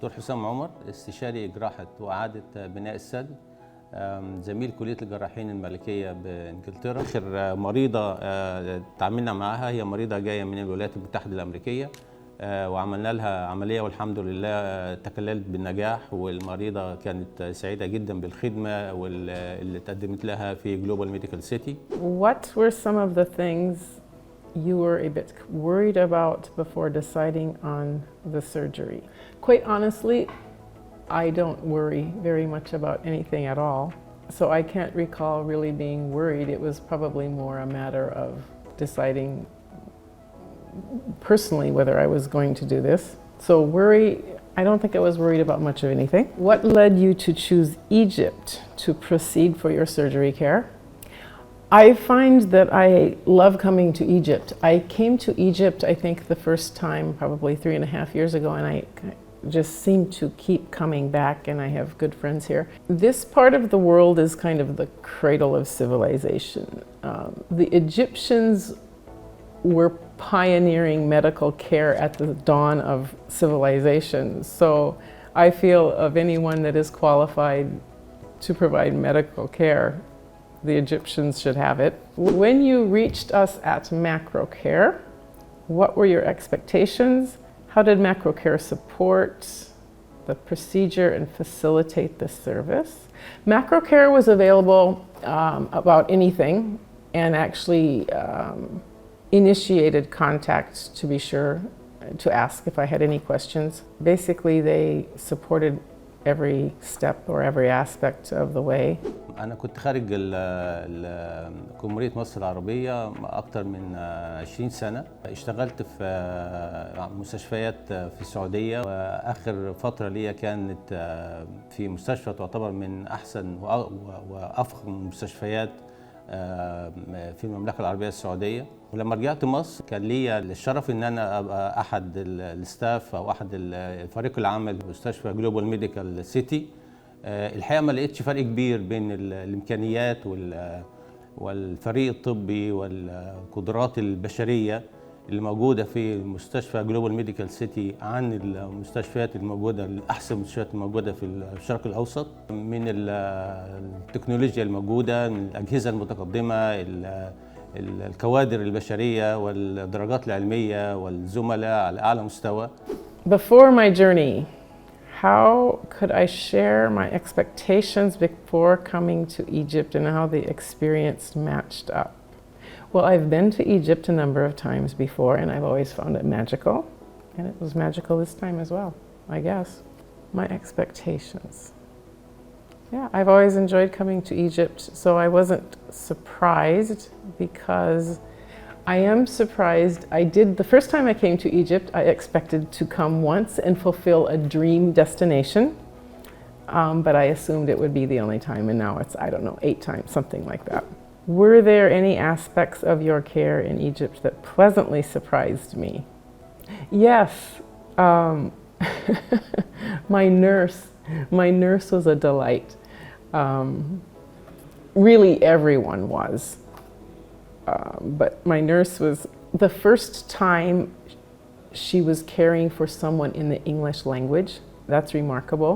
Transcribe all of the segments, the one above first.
دكتور حسام عمر، استشاري جراحة وإعادة بناء الثدي، زميل كلية الجراحين الملكية بإنجلترا. آخر مريضة تعاملنا معها هي مريضة جاية من الولايات المتحدة الأمريكية، وعملنا لها عملية والحمد لله تكللت بالنجاح، والمريضة كانت سعيدة جدا بالخدمة اللي تقدمت لها في جلوبال ميديكال سيتي. What were some of the things you were a bit worried about before deciding on the surgery? Quite honestly, I don't worry very much about anything at all. So I can't recall really being worried. It was probably more a matter of deciding personally whether I was going to do this. So worry, I don't think I was worried about much of anything. What led you to choose Egypt to proceed for your surgery care? I find that I love coming to Egypt. I came to Egypt, I think, the first time probably 3.5 years ago, and I just seem to keep coming back, and I have good friends here. This part of the world is kind of the cradle of civilization. The Egyptians were pioneering medical care at the dawn of civilization. So I feel of anyone that is qualified to provide medical care, the Egyptians should have it. When you reached us at Macrocare, what were your expectations? How did Macrocare support the procedure and facilitate the service? Macrocare was available about anything, and actually initiated contact to be sure to ask if I had any questions. Basically, they supported every step or every aspect of the way. أنا كنت خارج جمهورية مصر العربية أكتر من 20 سنة. اشتغلت في مستشفيات في السعودية، وآخر فترة ليا كانت في مستشفى تعتبر من أحسن وأفخم المستشفيات في المملكة العربية السعودية. ولما رجعت مصر كان ليا الشرف ان انا ابقى احد الستاف او احد فريق العمل في مستشفى جلوبال ميديكال سيتي. الحقيقه ما لقيتش فرق كبير بين الامكانيات والفريق الطبي والقدرات البشريه اللي موجوده في مستشفى جلوبال ميديكال سيتي عن المستشفيات الموجوده، الاحسن المستشفيات الموجوده في الشرق الاوسط، من التكنولوجيا الموجوده، من الاجهزه المتقدمه، الكوادر البشريه والدرجات العلميه والزملاء على اعلى مستوى. Before my journey, how could I share my expectations before coming to Egypt and how the experience matched up? Well, I've been to Egypt a number of times before, and I've always found it magical, and it was magical this time as well, I guess. My expectations. Yeah, I've always enjoyed coming to Egypt, so I wasn't surprised, because I am surprised. The first time I came to Egypt, I expected to come once and fulfill a dream destination, but I assumed it would be the only time, and now it's, I don't know, 8 times, something like that. Were there any aspects of your care in Egypt that pleasantly surprised me? Yes. My nurse was a delight. Really, everyone was. But my nurse was, the first time she was caring for someone in the English language. That's remarkable.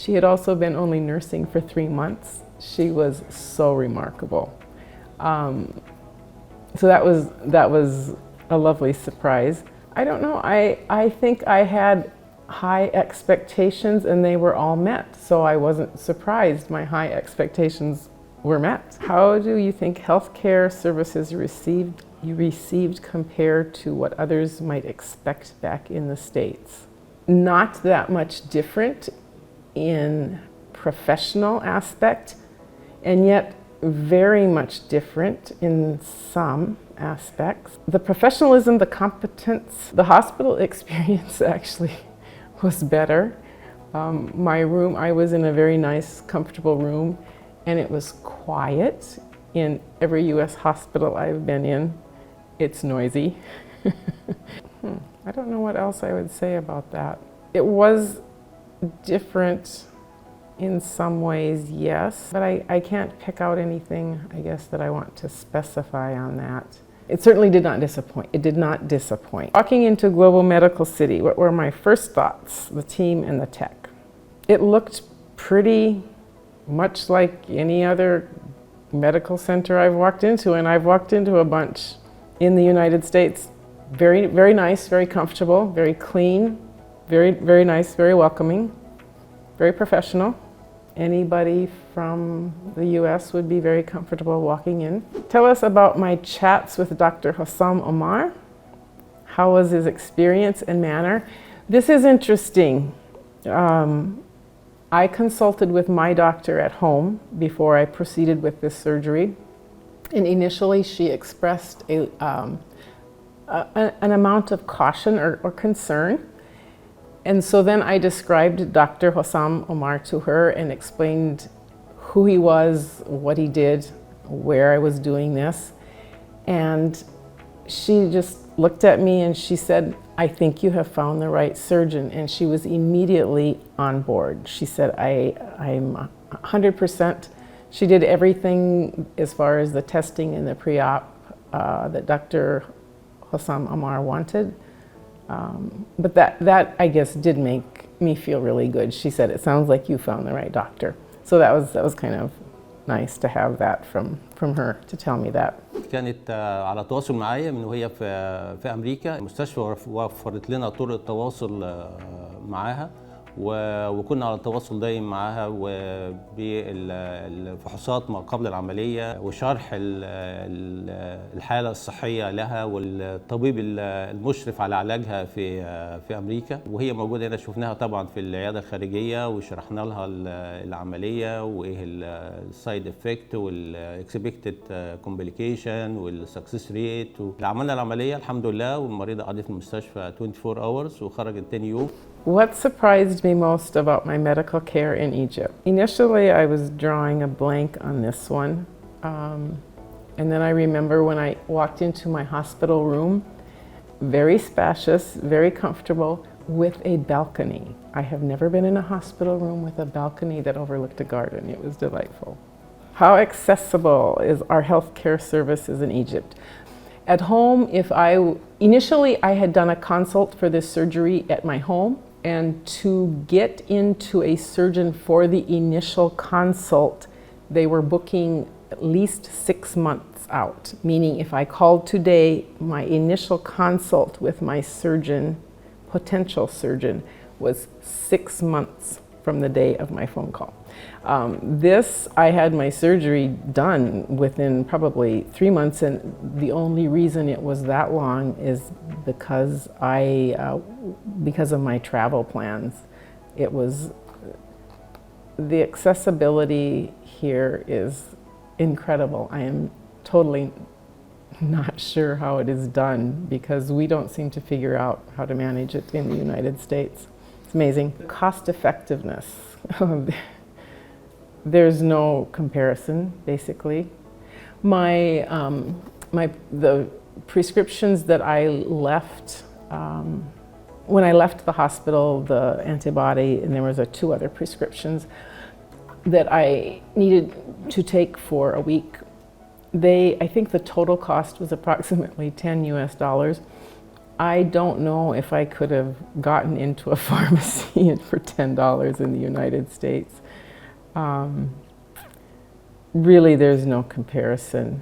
She had also been only nursing for 3 months. She was so remarkable. So that was a lovely surprise. I don't know, I think I had high expectations and they were all met, so I wasn't surprised. My high expectations were met. How do you think healthcare services you received compared to what others might expect back in the States? Not that much different in professional aspect, and yet very much different in some aspects. The professionalism, the competence, the hospital experience actually was better. My room, I was in a very nice, comfortable room, and it was quiet. In every US hospital I've been in, it's noisy. I don't know what else I would say about that. It was different in some ways, yes, but I can't pick out anything, I guess, that I want to specify on that. It certainly did not disappoint. It did not disappoint. Walking into Global Medical City, what were my first thoughts? The team and the tech. It looked pretty much like any other medical center I've walked into, and I've walked into a bunch in the United States. Very, very nice, very comfortable, very clean, very, very nice, very welcoming, very professional. Anybody from the US would be very comfortable walking in. Tell us about my chats with Dr. Hossam Omar. How was his experience and manner? This is interesting. I consulted with my doctor at home before I proceeded with this surgery. And initially she expressed an amount of caution or concern. And so then I described Dr. Hossam Omar to her and explained who he was, what he did, where I was doing this. And she just looked at me and she said, I think you have found the right surgeon. And she was immediately on board. She said, I'm 100%. She did everything as far as the testing and the pre-op that Dr. Hossam Omar wanted. But that I guess did make me feel really good. She said, it sounds like you found the right doctor. So that was kind of nice to have that from her to tell me that. كانت على تواصل معايا من وهي في امريكا. المستشفى وفرت لنا طرق التواصل معاها وكنا على تواصل دايم معاها وبالفحوصات ما قبل العملية وشرح الحالة الصحية لها والطبيب المشرف على علاجها في أمريكا وهي موجودة هنا. شفناها طبعا في العيادة الخارجية وشرحنا لها العملية وإيه السايد افكت والاكسبكتد كومبليكيشن والسكسس ريت. عملنا العملية الحمد لله والمريضة قعدت في المستشفى 24 hours وخرجت تاني يوم. What surprised me most about my medical care in Egypt? Initially, I was drawing a blank on this one. And then I remember when I walked into my hospital room, very spacious, very comfortable, with a balcony. I have never been in a hospital room with a balcony that overlooked a garden. It was delightful. How accessible is our healthcare services in Egypt? At home, initially I had done a consult for this surgery at my home. And to get into a surgeon for the initial consult, they were booking at least 6 months out. Meaning if I called today, my initial consult with my surgeon, potential surgeon, was 6 months from the day of my phone call. I had my surgery done within probably 3 months, and the only reason it was that long is because of my travel plans. The accessibility here is incredible. I am totally not sure how it is done because we don't seem to figure out how to manage it in the United States. It's amazing. Cost effectiveness. There's no comparison, basically. The prescriptions that I left, when I left the hospital, the antibody, and there was 2 other prescriptions that I needed to take for a week. I think the total cost was approximately $10 US. I don't know if I could have gotten into a pharmacy for $10 in the United States. Really, there's no comparison.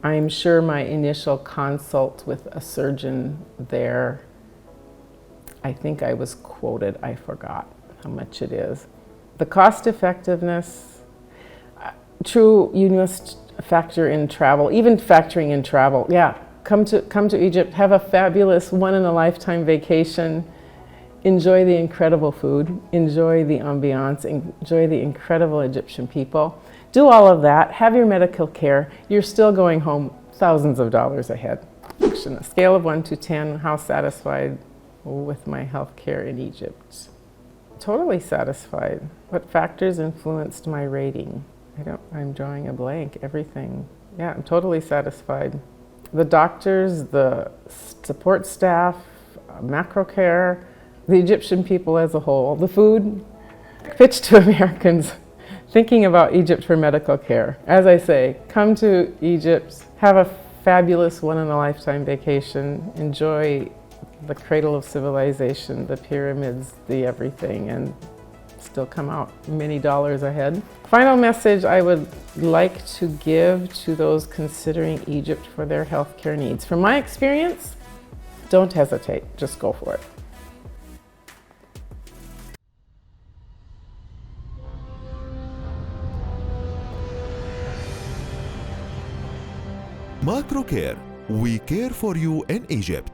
I'm sure my initial consult with a surgeon there, I think I was quoted, I forgot how much it is. The cost effectiveness, true, you must factor in travel, even factoring in travel. Yeah, come to Egypt, have a fabulous one-in-a-lifetime vacation. Enjoy the incredible food, enjoy the ambiance, enjoy the incredible Egyptian people. Do all of that, have your medical care. You're still going home thousands of dollars ahead. On a scale of 1 to 10, how satisfied with my health care in Egypt? Totally satisfied. What factors influenced my rating? I'm drawing a blank, everything. Yeah, I'm totally satisfied. The doctors, the support staff, Macrocare, the Egyptian people as a whole, the food. Pitch to Americans thinking about Egypt for medical care. As I say, come to Egypt, have a fabulous one-in-a-lifetime vacation. Enjoy the cradle of civilization, the pyramids, the everything, and still come out many dollars ahead. Final message I would like to give to those considering Egypt for their healthcare needs. From my experience, don't hesitate, just go for it. Macrocare, we care for you in Egypt.